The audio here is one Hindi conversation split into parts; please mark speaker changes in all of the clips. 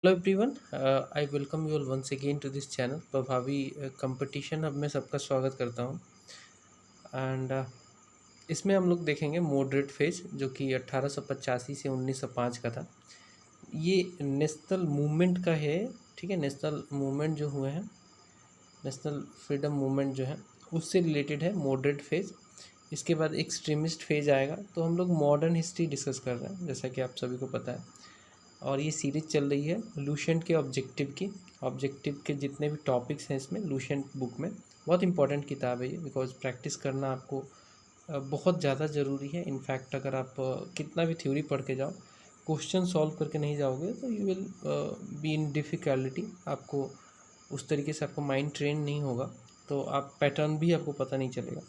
Speaker 1: Hello everyone, I welcome you all once again to this channel Prabhavi competition. अब मैं सबका स्वागत करता हूं एंड इसमें हम लोग देखेंगे मॉडरेट फेज जो कि 1885 से 1905 का था। ये नेशनल मूवमेंट का है। ठीक है, नेशनल मूवमेंट जो हुए हैं, नेशनल फ्रीडम मूवमेंट जो है उससे रिलेटेड है मॉडरेट फेज। इसके बाद एक्सट्रीमिस्ट फेज आएगा। तो हम लोग मॉडर्न हिस्ट्री डिस्कस कर रहे हैं जैसा कि आप सभी को पता है, और ये सीरीज चल रही है लूसेंट के ऑब्जेक्टिव की। ऑब्जेक्टिव के जितने भी टॉपिक्स हैं इसमें लूसेंट बुक में, बहुत इंपॉर्टेंट किताब है ये, बिकॉज प्रैक्टिस करना आपको बहुत ज़्यादा ज़रूरी है। इनफैक्ट अगर आप कितना भी थ्योरी पढ़ के जाओ, क्वेश्चन सॉल्व करके नहीं जाओगे तो you will be in difficulty. आपको उस तरीके से आपका माइंड ट्रेन नहीं होगा, तो आप पैटर्न भी आपको पता नहीं चलेगा।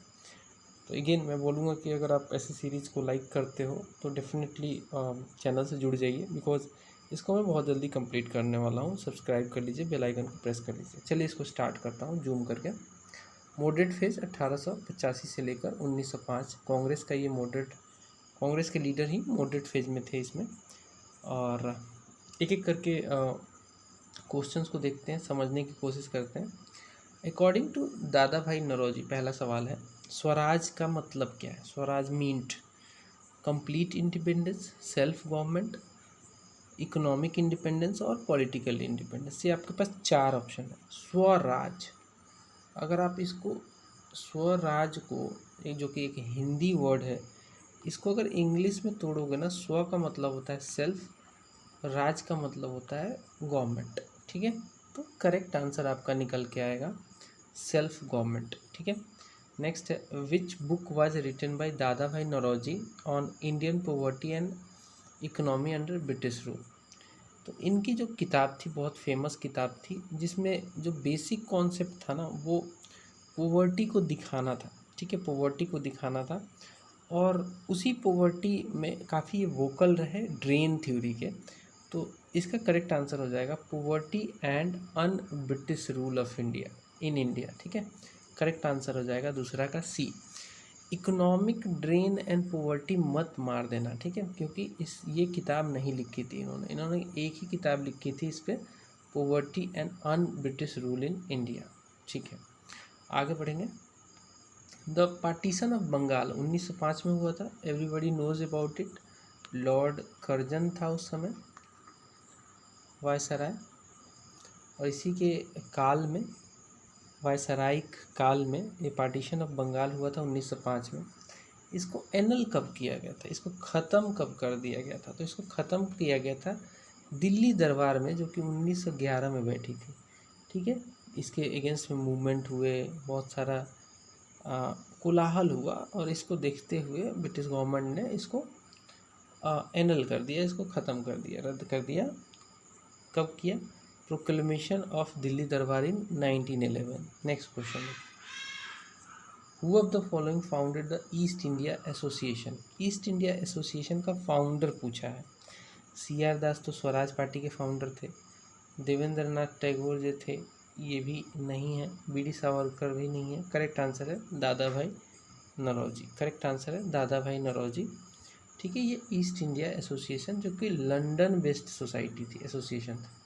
Speaker 1: तो अगेन मैं बोलूँगा कि अगर आप ऐसी सीरीज़ को लाइक करते हो तो डेफिनेटली चैनल से जुड़ जाइए, बिकॉज इसको मैं बहुत जल्दी कंप्लीट करने वाला हूँ। सब्सक्राइब कर लीजिए, बेल आइकन को प्रेस कर लीजिए। चलिए इसको स्टार्ट करता हूँ जूम करके। मॉडरेट फेज 1885 से लेकर 1905, कांग्रेस का ये मॉडरेट, कांग्रेस के लीडर ही मॉडरेट फेज में थे इसमें। और एक एक करके क्वेश्चंस को देखते हैं, समझने की कोशिश करते हैं। According to Dadabhai Naoroji, पहला सवाल है स्वराज का मतलब क्या है। Swaraj meant complete independence, self government, economic independence और पॉलिटिकल इंडिपेंडेंस। ये आपके पास चार ऑप्शन है। स्वराज, अगर आप इसको स्वराज को, एक जो कि एक हिंदी वर्ड है, इसको अगर इंग्लिश में तोड़ोगे ना, स्व का मतलब होता है सेल्फ, राज का मतलब होता है गवर्नमेंट। ठीक है, तो करेक्ट आंसर आपका निकल के आएगा सेल्फ गवर्नमेंट। ठीक है, नेक्स्ट है which book was written by Dadabhai Naoroji on Indian poverty and economy under British rule. तो इनकी जो किताब थी बहुत फेमस किताब थी, जिसमें जो बेसिक कॉन्सेप्ट था ना वो पॉवर्टी को दिखाना था। ठीक है, पॉवर्टी को दिखाना था, और उसी पॉवर्टी में काफ़ी ये वोकल रहे ड्रेन थ्योरी के। तो इसका करेक्ट आंसर हो जाएगा poverty and un British rule of India in India. ठीक है, करेक्ट आंसर हो जाएगा दूसरा का सी। इकोनॉमिक ड्रेन एंड पॉवर्टी मत मार देना, ठीक है, क्योंकि इस ये किताब नहीं लिखी थी इन्होंने एक ही किताब लिखी थी इस पर, poverty and un British rule in India. ठीक है, आगे बढ़ेंगे। द पार्टीशन ऑफ बंगाल 1905 में हुआ था। Everybody knows about it. Lord Curzon था उस समय वायसराय, और इसी के काल में, वायसरायिक काल में ये पार्टीशन ऑफ बंगाल हुआ था 1905 में। इसको एनल कब किया गया था, इसको ख़त्म कब कर दिया गया था, तो इसको ख़त्म किया गया था दिल्ली दरबार में, जो कि 1911 में बैठी थी। ठीक है, इसके अगेंस्ट में मूवमेंट हुए, बहुत सारा कोलाहल हुआ, और इसको देखते हुए ब्रिटिश गवर्नमेंट ने इसको एनल कर दिया, इसको ख़त्म कर दिया, रद्द कर दिया। कब किया? प्रोक्लेमेशन ऑफ दिल्ली दरबार इन 1911। Next question, who of the following founded the east India association. East India association का फाउंडर पूछा है। सी आर दास तो स्वराज पार्टी के फाउंडर थे। देवेंद्र नाथ टैगोर जो थे ये भी नहीं है। बी डी सावरकर भी नहीं है। करेक्ट आंसर है Dadabhai Naoroji. Correct answer है दादा भाई नौरोजी। ठीक है, ये ईस्ट इंडिया एसोसिएशन जो कि लंदन बेस्ड सोसाइटी थी, एसोसिएशन था,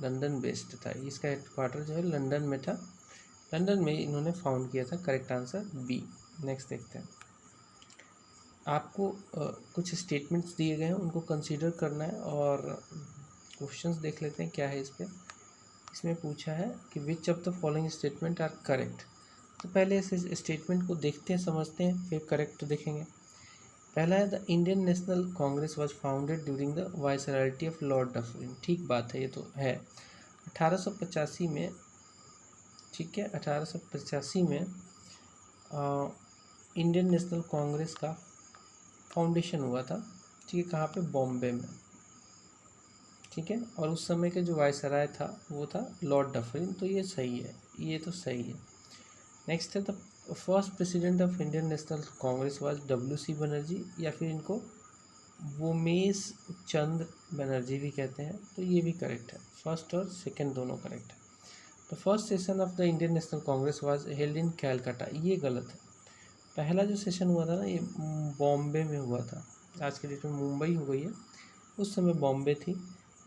Speaker 1: लंदन बेस्ड था। इसका हेडक्वार्टर जो है लंदन में था, लंदन में इन्होंने फाउंड किया था। Correct answer B. नेक्स्ट देखते हैं। आपको कुछ स्टेटमेंट्स दिए गए हैं, उनको कंसीडर करना है, और क्वेश्चंस देख लेते हैं क्या है इस पर। इसमें पूछा है कि which of the following statement are correct. तो पहले इस स्टेटमेंट को देखते हैं, समझते हैं, फिर करेक्ट देखेंगे। पहला है the Indian National Congress was founded during the viceroyalty of Lord Dufferin. ठीक बात है, ये तो है 1885 में। ठीक है, 1885 में इंडियन नेशनल कांग्रेस का फाउंडेशन हुआ था। ठीक है, कहाँ पे? बॉम्बे में। ठीक है, और उस समय के जो वायसराय था वो था लॉर्ड डफरिन। तो ये सही है, ये तो सही है। नेक्स्ट है the first president of Indian National Congress was W C Banerjee, या फिर इनको वोमेश चंद्र बनर्जी भी कहते हैं। तो ये भी करेक्ट है, फर्स्ट और सेकंड दोनों करेक्ट है। The first session of the Indian National Congress was held in Calcutta, ये गलत है। पहला जो सेशन हुआ था ना ये बॉम्बे में हुआ था। आज के डेट में मुंबई हो गई है, उस समय बॉम्बे थी।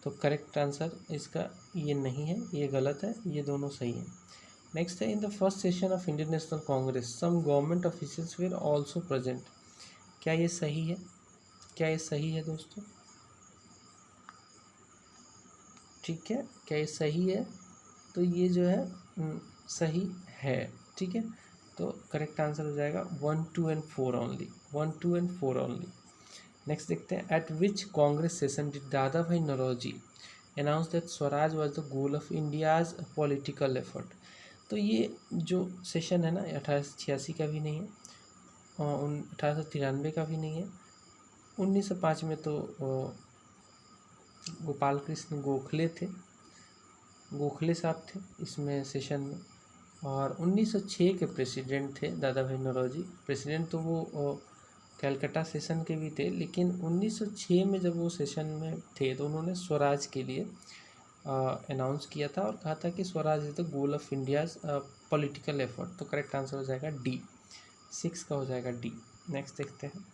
Speaker 1: तो करेक्ट आंसर इसका ये नहीं है, ये गलत है, ये दोनों सही है। नेक्स्ट है, in the first session of Indian National Congress some government officials were also present. क्या ये सही है? क्या ये सही है दोस्तों? ठीक है, क्या ये सही है? तो ये जो है सही है। ठीक है, तो करेक्ट आंसर हो जाएगा 1, 2 and 4 only, 1, 2 and 4 only. Next देखते हैं, at which Congress session did Dadabhai Naoroji announce that swaraj was the goal of India's political effort. तो ये जो सेशन है ना, 1886 का भी नहीं है और 1893 का भी नहीं है। 1905 में तो गोपाल कृष्ण गोखले थे, गोखले साहब थे इसमें सेशन में। और 1906 के प्रेसिडेंट थे दादा भाई नौरोजी। प्रेसिडेंट तो वो कलकत्ता सेशन के भी थे, लेकिन 1906 में जब वो सेशन में थे तो उन्होंने स्वराज के लिए अनाउंस किया था और कहा था कि Swaraj is the goal of India's political effort. तो करेक्ट आंसर हो जाएगा डी, 6 का हो जाएगा डी। नेक्स्ट देखते हैं,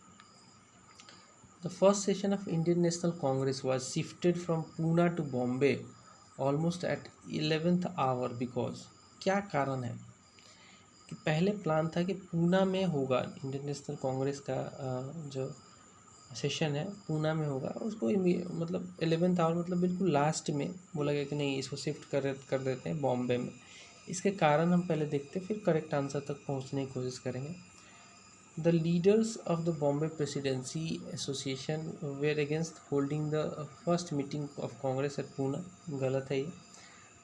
Speaker 1: the first session of Indian National Congress was shifted from Poona to Bombay almost at 11th hour because. क्या कारण है कि पहले प्लान था कि पूना में होगा इंडियन नेशनल कांग्रेस का जो सेशन है पूना में होगा, उसको मतलब 11th आवर मतलब बिल्कुल लास्ट में बोला गया कि नहीं इसको शिफ्ट कर देते हैं बॉम्बे में। इसके कारण हम पहले देखते फिर करेक्ट आंसर तक पहुंचने की कोशिश करेंगे। The leaders of the Bombay presidency association were against holding the first meeting of Congress at Poona. गलत है ये।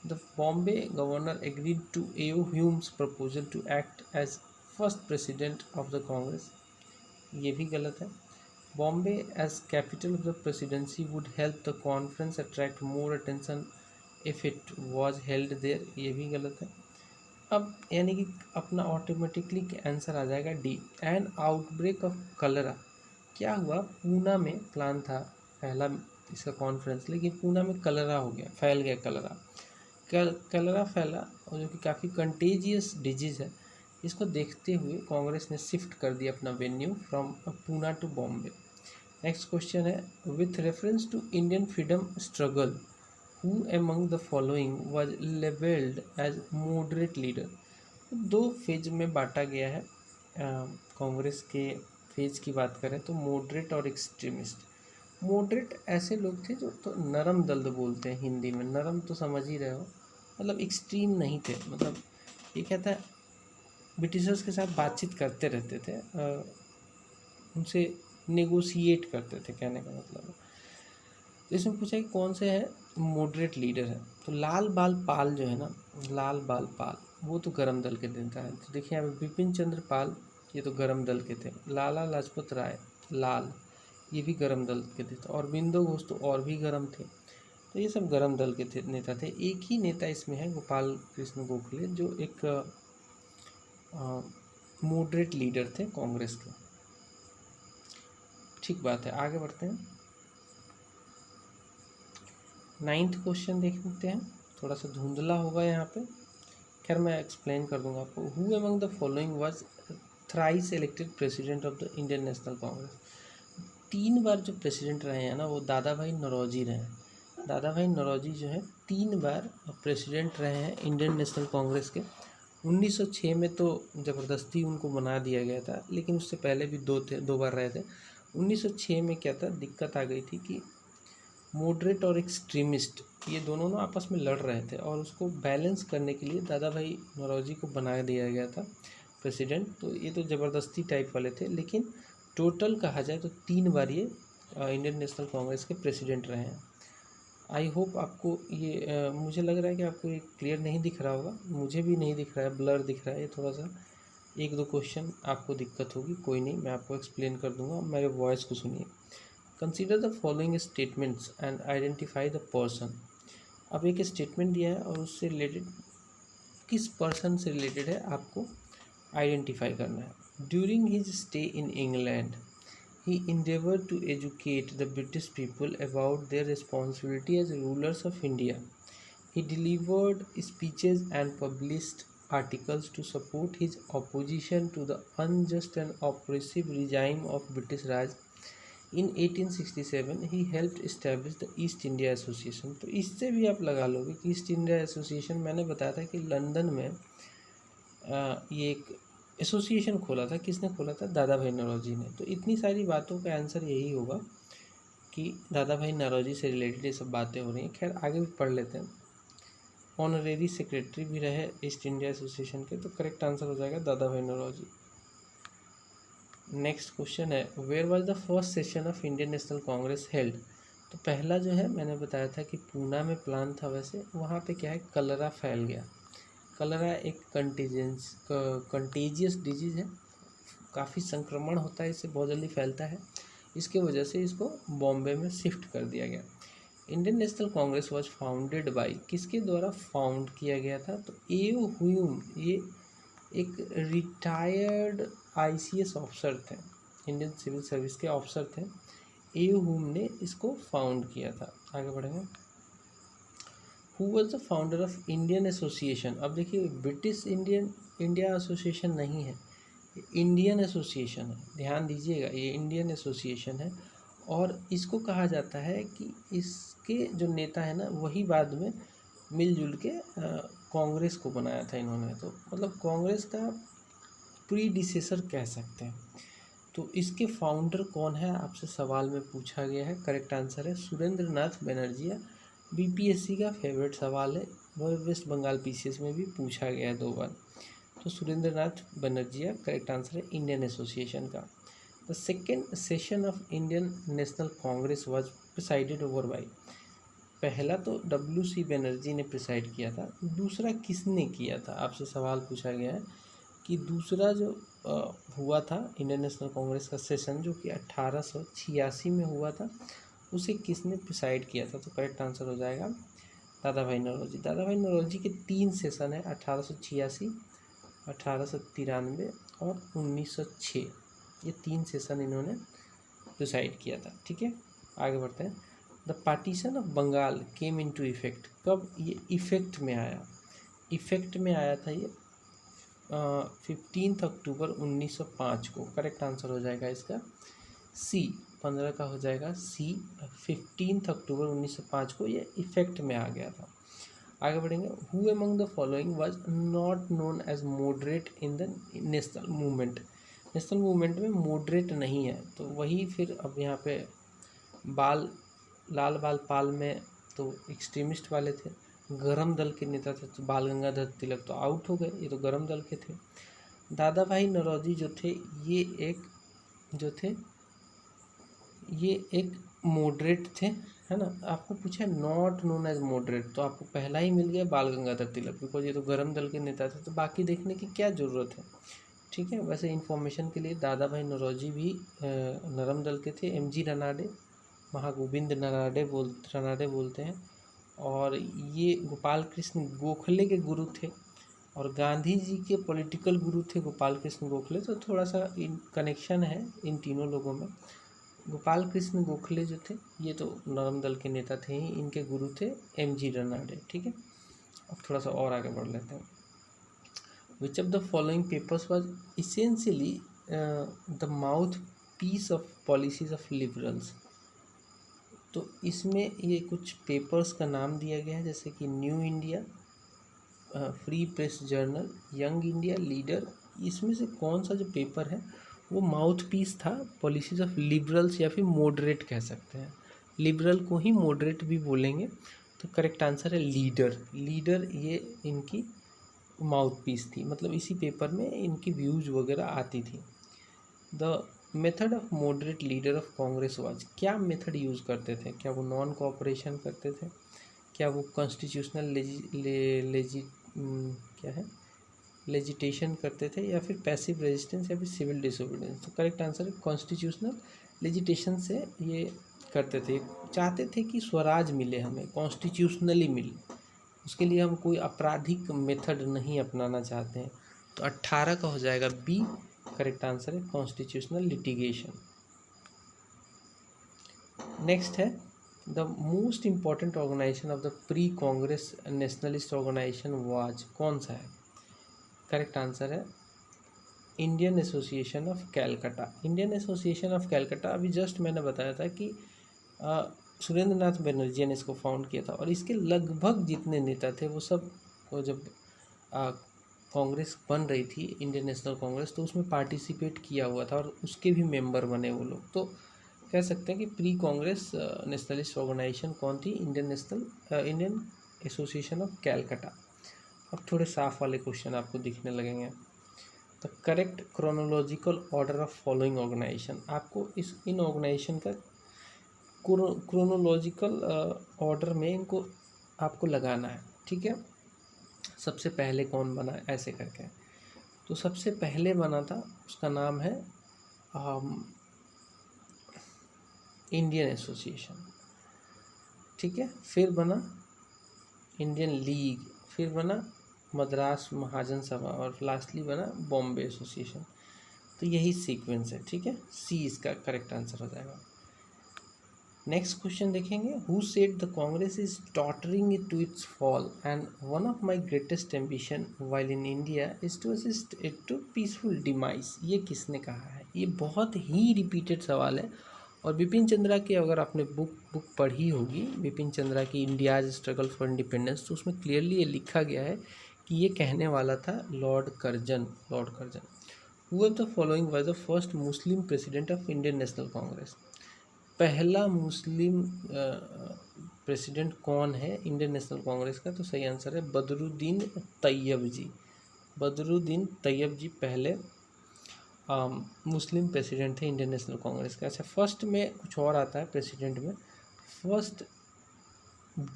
Speaker 1: The Bombay governor agreed to A O Hume's proposal to act as first president of the Congress. ये भी गलत है। Bombay as capital of the presidency would help the conference attract more attention if it was held there. ये भी गलत है। अब यानी कि अपना ऑटोमेटिकली आंसर आ जाएगा डी, एन आउटब्रेक ऑफ कलरा। क्या हुआ, पूना में प्लान था पहला इसका कॉन्फ्रेंस, लेकिन पूना में कलरा हो गया, फैल गया कलरा। कलरा फैला और जो कि काफ़ी कंटेजियस डिजीज़ है। इसको देखते हुए कांग्रेस ने शिफ्ट कर दिया अपना venue from Poona to Bombay. Next question है, with reference to Indian freedom struggle who among the following was labelled as moderate leader. दो फेज में बांटा गया है कांग्रेस के फेज की बात करें तो मॉडरेट और एक्सट्रीमिस्ट। मॉडरेट ऐसे लोग थे जो तो नरम दल बोलते हैं हिंदी में, नरम तो समझ ही रहे हो, मतलब एक्सट्रीम नहीं थे। मतलब ये कहता है ब्रिटिशर्स के साथ बातचीत करते रहते थे, उनसे नेगोशिएट करते थे, कहने का मतलब है। तो इसमें पूछा कि कौन से है मॉडरेट लीडर है, तो लाल बाल पाल जो है ना, लाल बाल पाल वो तो गरम दल के नेता है। तो देखिए यहाँ पे बिपिन चंद्र पाल ये तो गरम दल के थे। लाला लाजपत राय लाल ये भी गरम दल के थे। तो अरविंदो घोष तो और भी गरम थे। तो ये सब गरम दल के नेता थे। एक ही नेता इसमें है गोपाल कृष्ण गोखले जो एक मॉडरेट लीडर थे कांग्रेस के। ठीक बात है, आगे बढ़ते हैं। 9th क्वेश्चन देखते हैं, थोड़ा सा धुंधला होगा यहाँ पे, खैर मैं एक्सप्लेन कर दूंगा आपको। Who among the following was thrice elected president of the Indian National Congress. 3 बार जो प्रेसिडेंट रहे हैं ना वो दादा भाई नौरोजी रहे हैं। दादा भाई नौरोजी जो है 3 बार प्रेसिडेंट रहे हैं इंडियन नेशनल कांग्रेस के। 1906 में तो ज़बरदस्ती उनको बना दिया गया था, लेकिन उससे पहले भी 2 बार रहे थे। 1906 में क्या था, दिक्कत आ गई थी कि मॉडरेट और एक्सट्रीमिस्ट ये दोनों ना आपस में लड़ रहे थे और उसको बैलेंस करने के लिए दादा भाई नौरोजी को बना दिया गया था प्रेसिडेंट। तो ये तो ज़बरदस्ती टाइप वाले थे, लेकिन टोटल कहा जाए तो 3 बार ये इंडियन नेशनल कांग्रेस के प्रेसिडेंट रहे हैं। आई होप आपको ये मुझे लग रहा है कि आपको ये क्लियर नहीं दिख रहा होगा, मुझे भी नहीं दिख रहा है, ब्लर दिख रहा है ये थोड़ा सा। 1-2 क्वेश्चन आपको दिक्कत होगी, कोई नहीं, मैं आपको एक्सप्लेन कर दूंगा, मेरे वॉइस को सुनिए। Consider the following statements and identify the person. अब एक स्टेटमेंट दिया है और उससे रिलेटेड किस पर्सन से रिलेटेड है आपको आइडेंटिफाई करना है। During his stay in England he endeavored to educate the British people about their responsibility as rulers of India. He delivered speeches and published articles to support his opposition to the unjust and oppressive regime of British Raj. In 1867 he helped establish the east India association. तो इससे भी आप लगा लोगे कि ईस्ट इंडिया एसोसिएशन, मैंने बताया था कि लंदन में ये एक एसोसिएशन खोला था। किसने खोला था? दादा भाई नौरोजी ने। तो इतनी सारी बातों का आंसर यही होगा कि दादा भाई नौरोजी से रिलेटेड ये सब बातें हो रही हैं। खैर आगे भी पढ़ लेते हैं। ऑनरेरी सेक्रेटरी भी रहे ईस्ट इंडिया एसोसिएशन के, तो करेक्ट आंसर हो जाएगा Dadabhai Naoroji. Next question है, where was the first session of Indian National Congress held. तो पहला जो है मैंने बताया था कि पूना में प्लान था। वैसे वहाँ पे क्या है, कलरा फैल गया। कलरा एक कंटेजियस डिजीज़ है, काफ़ी संक्रमण होता है, इससे बहुत जल्दी फैलता है। इसके वजह से इसको बॉम्बे में शिफ्ट कर दिया गया। Indian National Congress was founded by, किसके द्वारा फाउंड किया गया था? तो एओ ह्यूम, ये एक रिटायर्ड आईसीएस ऑफिसर थे, इंडियन सिविल सर्विस के ऑफिसर थे। एओ ह्यूम ने इसको फाउंड किया था। आगे बढ़ेंगे। Who was the founder of Indian association. अब देखिए, ब्रिटिश इंडिया एसोसिएशन नहीं है, इंडियन एसोसिएशन है। ध्यान दीजिएगा, ये इंडियन एसोसिएशन है। और इसको कहा जाता है कि इसके जो नेता है ना, वही बाद में मिलजुल के कांग्रेस को बनाया था इन्होंने। तो मतलब कांग्रेस का प्रीडिसेसर कह सकते हैं। तो इसके फाउंडर कौन है, आपसे सवाल में पूछा गया है। करेक्ट आंसर है सुरेंद्र नाथ बनर्जिया। बीपीएससी का फेवरेट सवाल है, वह वेस्ट बंगाल पीसीएस में भी पूछा गया है 2 बार। तो सुरेंद्र नाथ बनर्जिया करेक्ट आंसर है इंडियन एसोसिएशन का। The second session of Indian National Congress was presided over by. पहला तो WC बनर्जी ने प्रिसाइड किया था, दूसरा किसने किया था, आपसे सवाल पूछा गया है कि दूसरा जो हुआ था इंडियन नेशनल कांग्रेस का सेशन, जो कि 1886 में हुआ था, उसे किसने प्रिसाइड किया था? तो करेक्ट आंसर हो जाएगा दादा भाई नौरोजी। दादा भाई नौरोजी के 3 सेशन है, 1886, 1893 और 1906। ये 3 सेशन इन्होंने प्रिसाइड किया था। ठीक है, आगे बढ़ते हैं। The partition of Bengal came into effect. कब ये इफेक्ट में आया? इफेक्ट में आया था ये 15 अक्टूबर 1905 को। करेक्ट आंसर हो जाएगा इसका सी, 15 का हो जाएगा सी। 15 अक्टूबर 1905 को ये इफेक्ट में आ गया था। आगे बढ़ेंगे। Who among the following was not known as moderate in the national movement. National movement में मॉडरेट नहीं है, तो वही फिर अब यहाँ पे लाल बाल पाल में तो एक्सट्रीमिस्ट वाले थे। गरम दल के नेता थे तो बाल गंगाधर तिलक तो आउट हो गए, ये तो गरम दल के थे। दादा भाई नौरोजी जो थे, ये एक मॉडरेट थे, है ना। आपको पूछा नॉट नोन एज मॉडरेट, तो आपको पहला ही मिल गया बाल गंगाधर तिलक, बिकॉज ये तो गरम दल के नेता थे, तो बाकी देखने की क्या ज़रूरत है। ठीक है, वैसे इन्फॉर्मेशन के लिए दादा भाई नौरोजी भी नरम दल के थे। MG रनाडे, महागोविंद रनाडे बोलते हैं, और ये गोपाल कृष्ण गोखले के गुरु थे, और गांधी जी के पॉलिटिकल गुरु थे गोपाल कृष्ण गोखले। तो थोड़ा सा इन कनेक्शन है इन तीनों लोगों में। गोपाल कृष्ण गोखले जो थे, ये तो नरम दल के नेता थे ही, इनके गुरु थे MG रनाडे। ठीक है, अब थोड़ा सा और आगे बढ़ लेते हैं। Which of the following papers was essentially the mouthpiece of policies of liberals. तो इसमें ये कुछ पेपर्स का नाम दिया गया है, जैसे कि new India, free press journal, young India, leader. इसमें से कौन सा जो पेपर है वो माउथ पीस था पॉलिसीज ऑफ लिबरल्स, या फिर मॉडरेट कह सकते हैं। लिबरल को ही मॉडरेट भी बोलेंगे। तो करेक्ट आंसर है लीडर। लीडर ये इनकी माउथ पीस थी, मतलब इसी पेपर में इनकी व्यूज़ वगैरह आती थी। The method of moderate leader of Congress was, क्या मेथड यूज़ करते थे? क्या वो नॉन कोऑपरेशन करते थे? क्या वो कॉन्स्टिट्यूशनल क्या है लेजिटेशन करते थे, या फिर पैसिव रेजिस्टेंस, या फिर सिविल डिसोबीडियंस? तो करेक्ट आंसर है कॉन्स्टिट्यूशनल लेजिटेशन से ये करते थे। चाहते थे कि स्वराज मिले, हमें कॉन्स्टिट्यूशनली मिले, उसके लिए हम कोई आपराधिक मेथड नहीं अपनाना चाहते हैं। तो 18 का हो जाएगा बी, करेक्ट आंसर है कॉन्स्टिट्यूशनल लिटिगेशन। नेक्स्ट है the most important organization of the pre Congress nationalist organization was, कौन सा है? करेक्ट आंसर है Indian association of Calcutta. Indian association of Calcutta अभी जस्ट मैंने बताया था कि सुरेंद्र नाथ बनर्जी ने इसको फाउंड किया था, और इसके लगभग जितने नेता थे वो सब वो जब कांग्रेस बन रही थी, इंडियन नेशनल कांग्रेस, तो उसमें पार्टिसिपेट किया हुआ था और उसके भी मेंबर बने वो लोग। तो कह सकते हैं कि प्री कांग्रेस नेशनलिस्ट ऑर्गेनाइजेशन कौन थी? Indian association of Calcutta. अब थोड़े साफ वाले क्वेश्चन आपको दिखने लगेंगे। The correct chronological order of following organization, आपको इन ऑर्गेनाइजेशन का क्रोनोलॉजिकल ऑर्डर में इनको आपको लगाना है, ठीक है। सबसे पहले कौन बना ऐसे करके, तो सबसे पहले बना था, उसका नाम है इंडियन एसोसिएशन, ठीक है। फिर बना इंडियन लीग, फिर बना मद्रास महाजन सभा, और लास्टली बना बॉम्बे एसोसिएशन। तो यही सीक्वेंस है, ठीक है। सी इसका करेक्ट आंसर हो जाएगा। नेक्स्ट क्वेश्चन देखेंगे, who said the Congress is tottering to its fall and one of my greatest ambition while in India is to assist it to peaceful demise. ये किसने कहा है? ये बहुत ही रिपीटेड सवाल है, और बिपिन चंद्रा की अगर आपने बुक पढ़ी होगी, बिपिन चंद्रा की इंडियाज स्ट्रगल फॉर इंडिपेंडेंस, तो उसमें क्लियरली ये लिखा गया है कि ये कहने वाला था Lord Curzon. Who of the following was the first Muslim president of Indian National Congress? पहला मुस्लिम प्रेसिडेंट कौन है इंडियन नेशनल कांग्रेस का? तो सही आंसर है बदरुद्दीन तैयब जी। बदरुद्दीन तैयब जी पहले मुस्लिम प्रेसिडेंट थे इंडियन नेशनल कांग्रेस का। अच्छा, फर्स्ट में कुछ और आता है प्रेसिडेंट में, फर्स्ट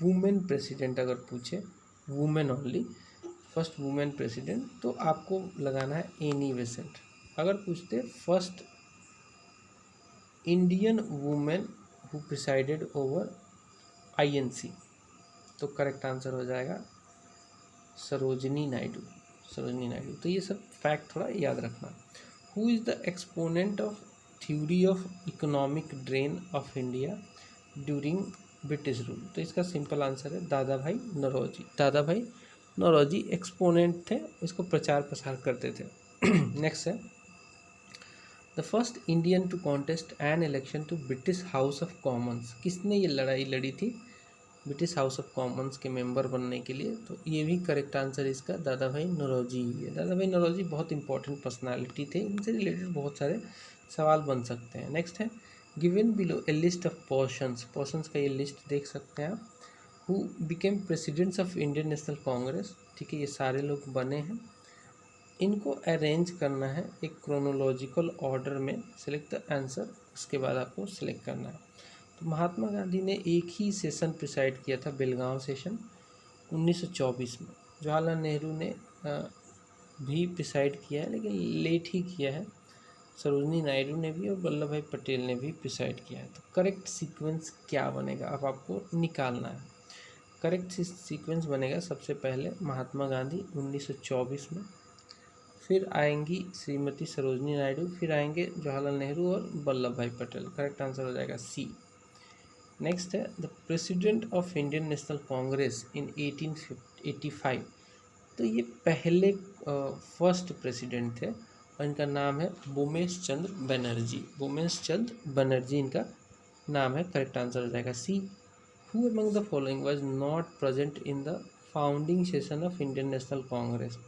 Speaker 1: वुमेन प्रेसिडेंट अगर पूछे, women only, first women president, तो आपको लगाना है एनी बेसेंट। अगर पूछते first Indian women who presided over INC, तो करेक्ट आंसर हो जाएगा सरोजनी नायडू। तो ये सब फैक्ट थोड़ा याद रखना। Who is the exponent of theory of economic drain of India during British rule? तो इसका सिंपल आंसर है दादा भाई नौरोजी। दादा भाई नौरोजी एक्सपोनेंट थे, इसको प्रचार प्रसार करते थे। नेक्स्ट है, the first Indian to contest an election to British House of Commons. किसने ये लड़ाई लड़ी थी ब्रिटिश हाउस ऑफ कॉमन्स के मेंबर बनने के लिए? तो ये भी करेक्ट आंसर इसका दादा भाई नौरोजी ही है। दादा भाई नौरोजी बहुत इंपॉर्टेंट पर्सनालिटी थे, इनसे रिलेटेड बहुत सारे सवाल बन सकते हैं। नेक्स्ट है, given below a list of persons का ये लिस्ट देख सकते हैं आप, who became presidents of Indian National Congress, ठीक है। ये सारे लोग बने हैं, इनको अरेंज करना है एक क्रोनोलॉजिकल ऑर्डर में, सिलेक्ट द आंसर, उसके बाद आपको सिलेक्ट करना है। तो महात्मा गांधी ने एक ही सेशन प्रिसाइड किया था, बेलगांव सेशन 1924 में। जवाहरलाल नेहरू ने भी प्रिसाइड किया है, लेकिन लेट ही किया है। सरोजनी नायडू ने भी और वल्लभ भाई पटेल ने भी प्रिसाइड किया है। तो करेक्ट सीक्वेंस क्या बनेगा अब आपको निकालना है। करेक्ट सीक्वेंस बनेगा, सबसे पहले महात्मा गांधी 1924 में, फिर आएंगी श्रीमती सरोजनी नायडू, फिर आएंगे जवाहरलाल नेहरू और वल्लभ भाई पटेल। करेक्ट आंसर हो जाएगा सी। नेक्स्ट है, the president of Indian National Congress in 1885। तो ये पहले फर्स्ट प्रेसिडेंट थे और इनका नाम है भूमेश चंद्र बनर्जी। भूमेश चंद्र बनर्जी इनका नाम है। करेक्ट आंसर हो जाएगा C. Who among the following was not present in the founding session of Indian National Congress?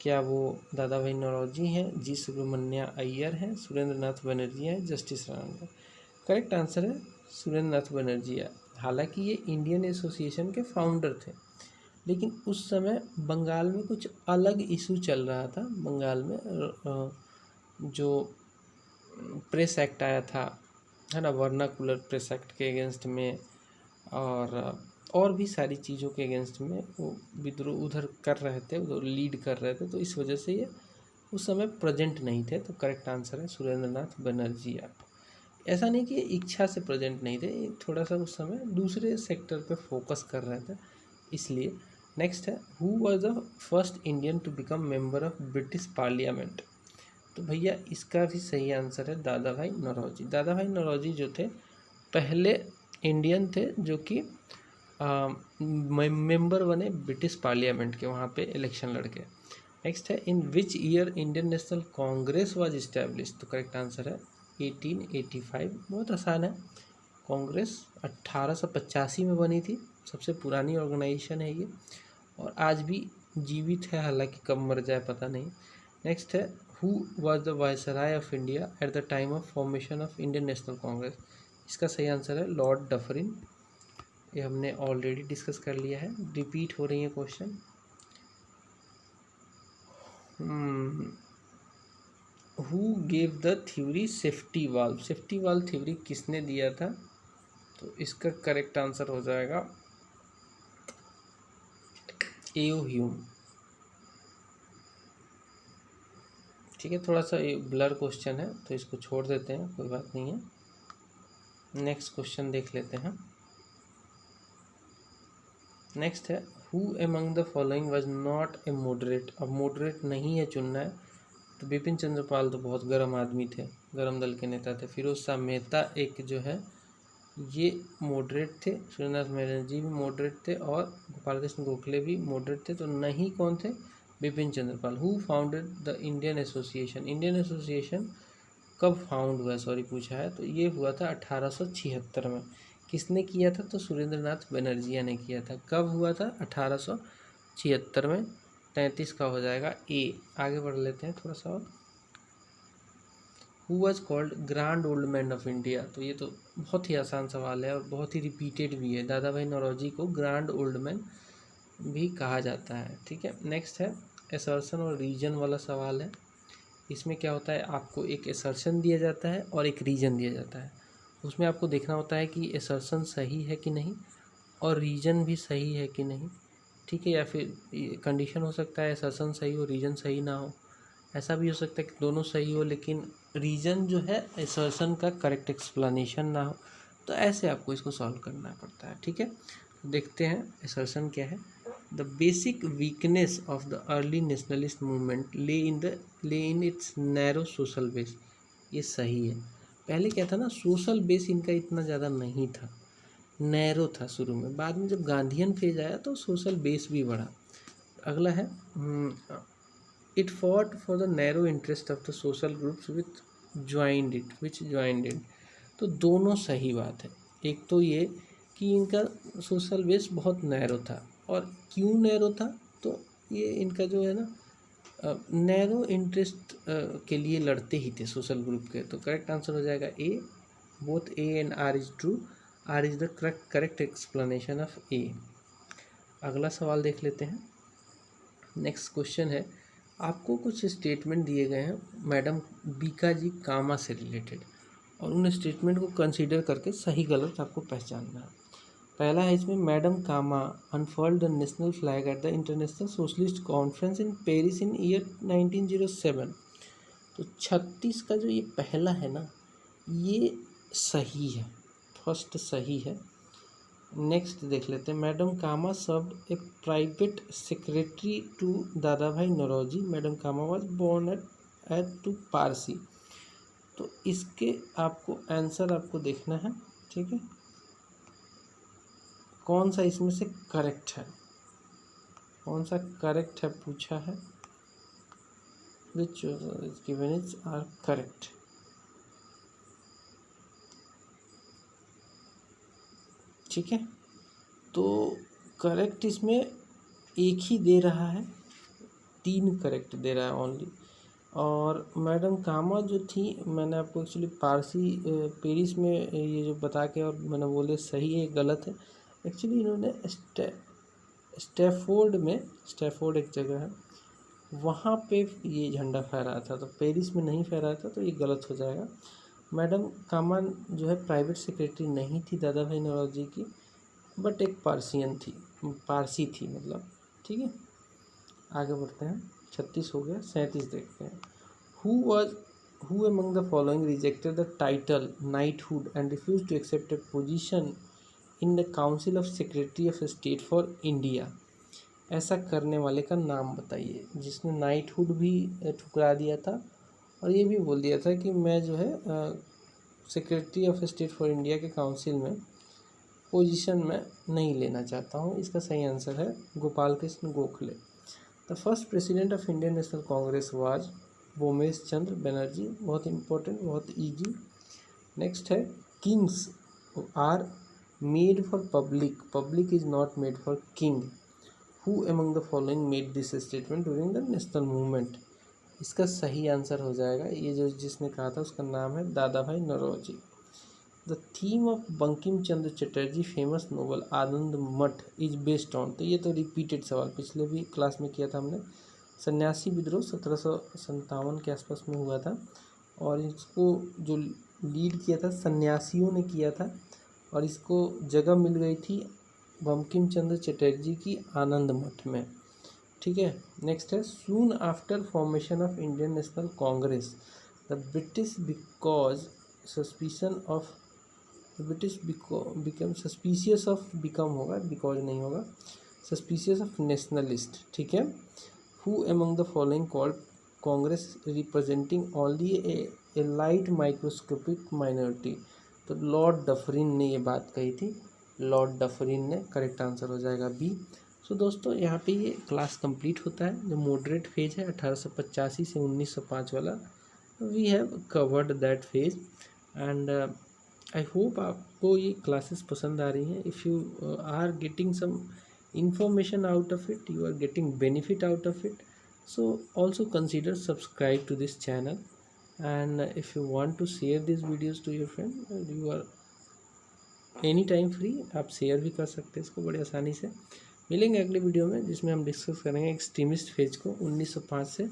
Speaker 1: क्या वो दादा भाई नौरोजी हैं, जी सुब्रमण्या अय्यर हैं, सुरेंद्र नाथ बनर्जी हैं, जस्टिस राणा? करेक्ट आंसर है सुरेंद्र नाथ बनर्जी है। हालांकि ये इंडियन एसोसिएशन के फाउंडर थे, लेकिन उस समय बंगाल में कुछ अलग इशू चल रहा था। बंगाल में जो प्रेस एक्ट आया था, है ना, वर्नाकुलर प्रेस एक्ट के अगेंस्ट में, और भी सारी चीज़ों के अगेंस्ट में वो विद्रोह उधर कर रहे थे, उधर लीड कर रहे थे, तो इस वजह से ये उस समय प्रेजेंट नहीं थे। तो करेक्ट आंसर है सुरेंद्र नाथ बनर्जी। आप ऐसा नहीं कि इच्छा से प्रेजेंट नहीं थे, थोड़ा सा उस समय दूसरे सेक्टर पे फोकस कर रहे थे, इसलिए। नेक्स्ट है, who was the first Indian to become member of British parliament? तो भैया इसका भी सही आंसर है दादा भाई नौरोजी। दादा भाई नौरोजी जो थे पहले इंडियन थे जो कि मेंबर बने ब्रिटिश पार्लियामेंट के, वहाँ पे इलेक्शन लड़के। नेक्स्ट है in which year Indian National Congress was establish, तो करेक्ट आंसर है 1885। बहुत आसान है। कांग्रेस 1885 में बनी थी, सबसे पुरानी ऑर्गेनाइजेशन है ये, और आज भी जीवित है, हालांकि कब मर जाए पता नहीं। नेक्स्ट है who was the viceroy of India at the time of formation of Indian National Congress. इसका सही आंसर है लॉर्ड डफरिन। ये हमने ऑलरेडी डिस्कस कर लिया है, रिपीट हो रही है question. Who gave the theory safety valve, safety valve theory किसने दिया था, तो इसका करेक्ट आंसर हो जाएगा एओ ह्यूम। ठीक है, थोड़ा सा ब्लर क्वेश्चन है तो इसको छोड़ देते हैं, कोई बात नहीं है। नेक्स्ट क्वेश्चन देख लेते हैं। नेक्स्ट है who among the following was not a moderate. अब मॉडरेट नहीं है चुनना है, तो बिपिन चंद्र पाल तो बहुत गर्म आदमी थे, गर्म दल के नेता थे। फिरोज शाह मेहता एक जो है ये मॉडरेट थे, सूर्यनाथ बनर्जी भी मॉडरेट थे, और गोपाल कृष्ण गोखले भी मॉडरेट थे। तो नहीं कौन थे, Bipin Chandra Pal. Who founded the Indian Association, Indian Association कब फाउंड हुआ, सॉरी पूछा है, तो ये हुआ था 1876 में। किसने किया था, तो सुरेंद्रनाथ बनर्जिया ने किया था। कब हुआ था, 1876 में। 33 का हो जाएगा ए। आगे बढ़ लेते हैं थोड़ा सा और। Who was called grand old man of India, तो ये तो बहुत ही आसान सवाल है और बहुत ही रिपीटेड भी है। दादा भाई नौरोजी को ग्रैंड ओल्ड मैन भी कहा जाता है। ठीक है, नेक्स्ट है असर्शन और रीजन वाला सवाल है। इसमें क्या होता है, आपको एक असर्शन दिया जाता है और एक रीजन दिया जाता है। उसमें आपको देखना होता है कि असर्शन सही है कि नहीं और रीजन भी सही है कि नहीं। ठीक है, या फिर कंडीशन हो सकता है असर्शन सही हो रीजन सही ना हो। ऐसा भी हो सकता है कि दोनों सही हो लेकिन रीजन जो है असर्शन का करेक्ट एक्सप्लेनेशन ना हो। तो ऐसे आपको इसको सॉल्व करना पड़ता है। ठीक है, तो देखते हैं असर्शन क्या है। The basic weakness of the early nationalist movement lay in its narrow social base. ये सही है। पहले क्या था ना, सोशल बेस इनका इतना ज़्यादा नहीं था, नैरो था शुरू में। बाद में जब गांधीयन फेज आया तो सोशल बेस भी बढ़ा। अगला है it fought for the narrow interest of the social groups which joined it. तो दोनों सही बात है। एक तो ये कि इनका सोशल बेस बहुत नैरो था, और क्यों नैरो था, तो ये इनका जो है ना नैरो इंटरेस्ट के लिए लड़ते ही थे सोशल ग्रुप के। तो करेक्ट आंसर हो जाएगा A. Both A and R is true. R is the correct explanation of A. अगला सवाल देख लेते हैं। नेक्स्ट क्वेश्चन है, आपको कुछ स्टेटमेंट दिए गए हैं मैडम बीका जी कामा से रिलेटेड, और उन स्टेटमेंट को कंसीडर करके सही गलत आपको पहचानना है। पहला है इसमें, madam Cama unfurled the national flag at the international socialist conference in Paris in year 1907। तो 36 का जो ये पहला है ना, ये सही है, फर्स्ट सही है। नेक्स्ट देख लेते हैं, madam Cama served a private secretary to Dadabhai Naoroji. Madam Cama was born at to Parsi. तो इसके आपको आंसर आपको देखना है। ठीक है, कौन सा इसमें से करेक्ट है, कौन सा करेक्ट है पूछा है, विच गिवन इज आर करेक्ट। ठीक है, तो करेक्ट इसमें एक ही दे रहा है, 3 करेक्ट दे रहा है ओनली। और मैडम कामा जो थी, मैंने आपको एक्चुअली पारसी पेरिस में ये जो बता के और मैंने बोले सही है गलत है। एक्चुअली इन्होंने स्टैफोर्ड एक जगह है, वहाँ पे ये झंडा फहराया था, तो पेरिस में नहीं फहराया था, तो ये गलत हो जाएगा। मैडम कामा जो है प्राइवेट सेक्रेटरी नहीं थी दादा भाई नौरोजी की, बट एक पारसियन थी, पारसी थी मतलब। ठीक है, आगे बढ़ते हैं। 36 हो गया, 37 देखते हैं। Who among the following rejected the title knighthood and refuse to accept a position in the council of secretary of state for India. ऐसा करने वाले का नाम बताइए जिसने नाइटहुड भी ठुकरा दिया था और ये भी बोल दिया था कि मैं जो है secretary of state for India के काउंसिल में पोजीशन में नहीं लेना चाहता हूँ। इसका सही आंसर है Gopal Krishna Gokhale. The first president of Indian National Congress was Bhumesh Chandra Banerjee, बहुत इंपॉर्टेंट, बहुत इजी। नेक्स्ट है kings are made for public, public is not made for king. Who among the following made this statement during the national movement. इसका सही आंसर हो जाएगा, ये जो जिसने कहा था उसका नाम है Dadabhai Naoroji. The theme of Bankim Chandra Chatterjee famous novel Anand Math is based on, तो ये तो रिपीटेड सवाल पिछले भी क्लास में किया था हमने। सन्यासी विद्रोह 1757 के आसपास में हुआ था और इसको जो लीड किया था सन्यासियों ने किया था और इसको जगह मिल गई थी बंकिम चंद्र चटर्जी की आनंद मठ में। ठीक है, नेक्स्ट है soon after formation of Indian National Congress the British because suspicion of British become suspicious of, become होगा, बिकॉज नहीं होगा, सस्पिशियस ऑफ नेशनलिस्ट। ठीक है, who among the following called Congress representing only A light microscopic minority, तो लॉर्ड डफरिन ने ये बात कही थी, लॉर्ड डफरिन ने, करेक्ट आंसर हो जाएगा बी। सो दोस्तों यहाँ पे ये क्लास कंप्लीट होता है, जो मॉडरेट फेज है 1885 से 1905 वाला, we have covered that phase and I hope आपको ये क्लासेस पसंद आ रही हैं। If you are getting some information out of it, you are getting benefit out of it, so also consider subscribe to this channel and if you want to share these videos to your friend, you are any time free, आप शेयर भी कर सकते हैं इसको बड़ी आसानी से। मिलेंगे अगले वीडियो में जिसमें हम डिस्कस करेंगे एक्सट्रीमिस्ट फेज को 1905 से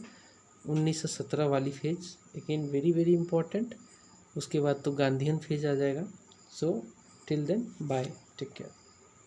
Speaker 1: 1917 वाली phase, again very very important. उसके बाद तो गांधीयन फेज आ जाएगा। So till then bye, take care.